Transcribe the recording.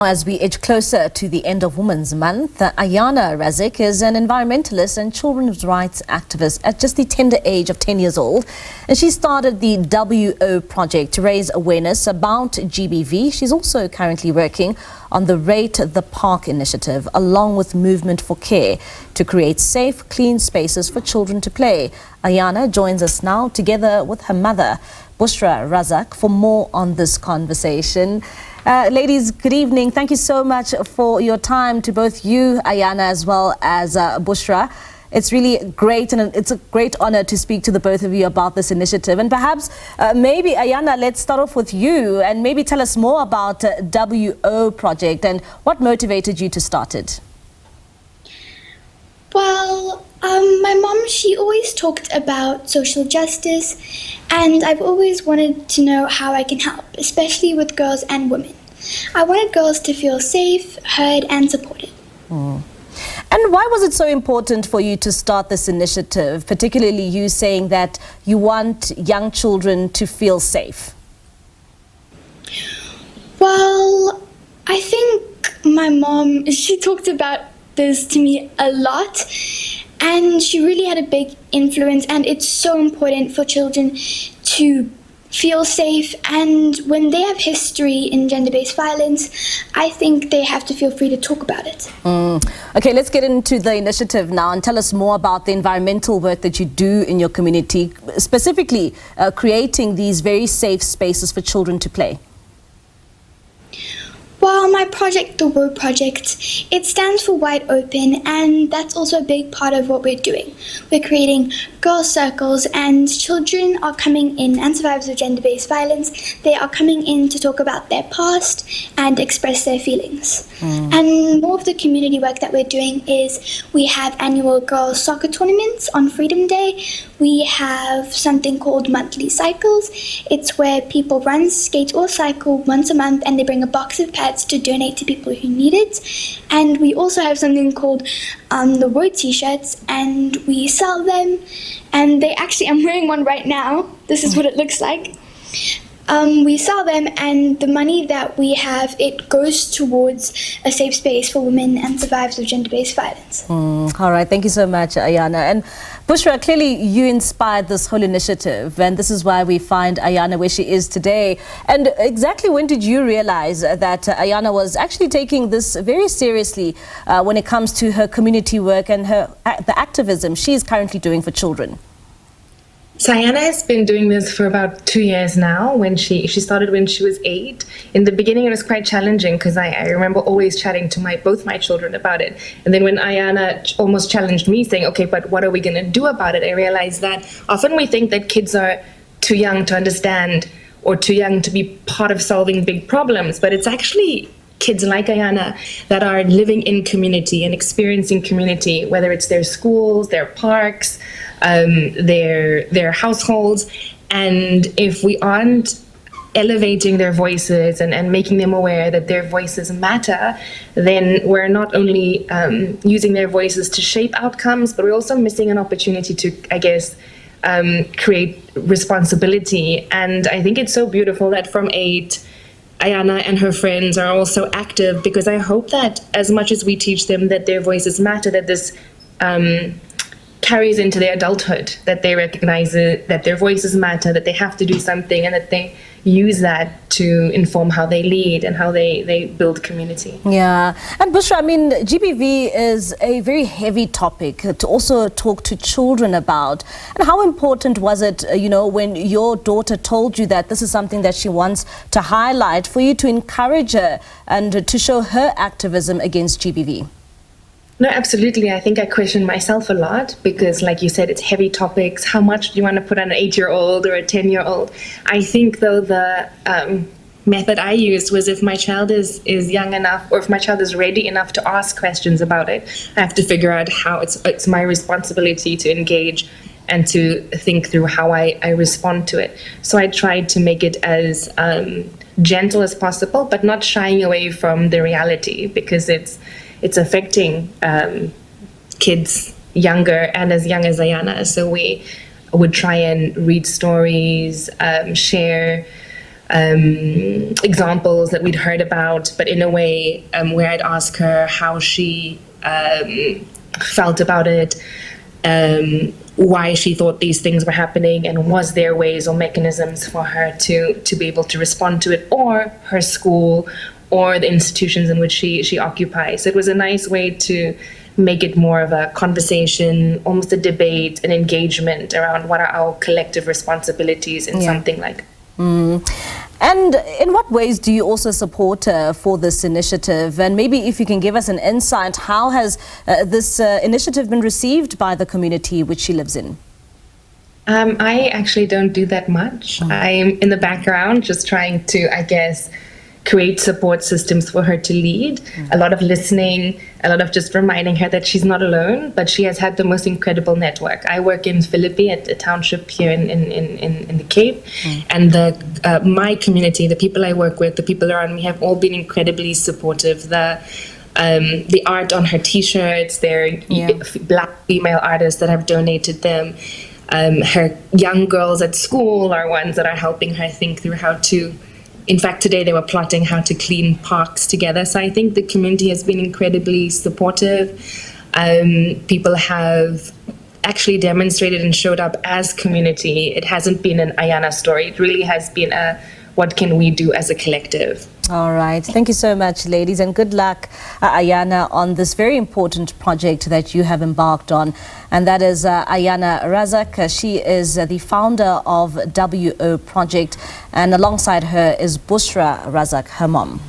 As we edge closer to the end of Women's Month, Ayana Razack is an environmentalist and children's rights activist at just the tender age of 10 years old. And she started the WO project to raise awareness about GBV. She's also currently working on the Rate the Park initiative, along with Movement for Care, to create safe, clean spaces for children to play. Ayana joins us now together with her mother, Bushra Razack, for more on this conversation. Ladies, good evening. Thank you so much for your time, to both you, Ayana, as well as Bushra. It's really great, and it's a great honor to speak to the both of you about this initiative. And perhaps, maybe, Ayana, let's start off with you and maybe tell us more about WO Project and what motivated you to start it. Well, my mom, she always talked about social justice, and I've always wanted to know how I can help, especially with girls and women. I wanted girls to feel safe, heard, and supported. And why was it so important for you to start this initiative, particularly you saying that you want young children to feel safe? Well, I think my mom, she talked about this to me a lot, and she really had a big influence, and it's so important for children to feel safe, and when they have history in gender-based violence, I think they have to feel free to talk about it. Okay, let's get into the initiative now and tell us more about the environmental work that you do in your community, specifically creating these very safe spaces for children to play. Well, my project, the WO Project, it stands for Wide Open, and that's also a big part of what we're doing. We're creating girl circles, and children are coming in, and survivors of gender-based violence, they are coming in to talk about their past and express their feelings. And more of the community work that we're doing is we have annual girls soccer tournaments on Freedom Day. We have something called monthly cycles. It's where people run, skate, or cycle once a month, and they bring a box of pads to donate to people who need it. And we also have something called the WO t-shirts, and we sell them, and they actually, I'm wearing one right now. This is what it looks like. We sell them, and the money that we have, it goes towards a safe space for women and survivors of gender-based violence. All right, thank you so much, Ayana. And Bushra, clearly you inspired this whole initiative, and this is why we find Ayana where she is today. And exactly when did you realize that Ayana was actually taking this very seriously when it comes to her community work and the activism she's currently doing for children? So Ayana has been doing this for about 2 years now. When she started when she was 8. In the beginning, it was quite challenging because I remember always chatting to both my children about it. And then when Ayana almost challenged me, saying, "Okay, but what are we going to do about it?" I realized that often we think that kids are too young to understand or too young to be part of solving big problems, but it's actually kids like Ayana that are living in community and experiencing community, whether it's their schools, their parks, their households. And if we aren't elevating their voices and making them aware that their voices matter, then we're not only using their voices to shape outcomes, but we're also missing an opportunity to, I guess, create responsibility. And I think it's so beautiful that from 8, Ayana and her friends are also active, because I hope that as much as we teach them that their voices matter, that this carries into their adulthood, that they recognize that their voices matter, that they have to do something, and that they use that to inform how they lead and how they build community. Yeah. And Bushra, I mean, GBV is a very heavy topic to also talk to children about. And how important was it, when your daughter told you that this is something that she wants to highlight, for you to encourage her and to show her activism against GBV? No, absolutely. I think I question myself a lot because, like you said, it's heavy topics. How much do you want to put on an 8-year-old or a 10-year-old? I think, though, the method I used was, if my child is young enough, or if my child is ready enough to ask questions about it, I have to figure out how it's my responsibility to engage and to think through how I respond to it. So I tried to make it as gentle as possible, but not shying away from the reality, because it's affecting kids younger and as young as Ayana. So we would try and read stories, share examples that we'd heard about, but in a way where I'd ask her how she felt about it, why she thought these things were happening, and was there ways or mechanisms for her to be able to respond to it, or her school, or the institutions in which she occupies. So it was a nice way to make it more of a conversation, almost a debate, an engagement around what are our collective responsibilities in something like. And in what ways do you also support for this initiative? And maybe if you can give us an insight, how has this initiative been received by the community which she lives in? I actually don't do that much. I'm in the background just trying to, I guess, create support systems for her to lead. A lot of listening, a lot of just reminding her that she's not alone, but she has had the most incredible network. I work in Philippi at a township here in the Cape, and my community, the people I work with, the people around me have all been incredibly supportive. The art on her t-shirts, they're Black female artists that have donated them. Her young girls at school are ones that are helping her think through how to. In fact, today they were plotting how to clean parks together. So I think the community has been incredibly supportive. People have actually demonstrated and showed up as community. It hasn't been an Ayana story. It really has been a what can we do as a collective. All right. Thank you so much, ladies, and good luck, Ayana, on this very important project that you have embarked on. And that is Ayana Razack. She is the founder of WO Project, and alongside her is Bushra Razack, her mom.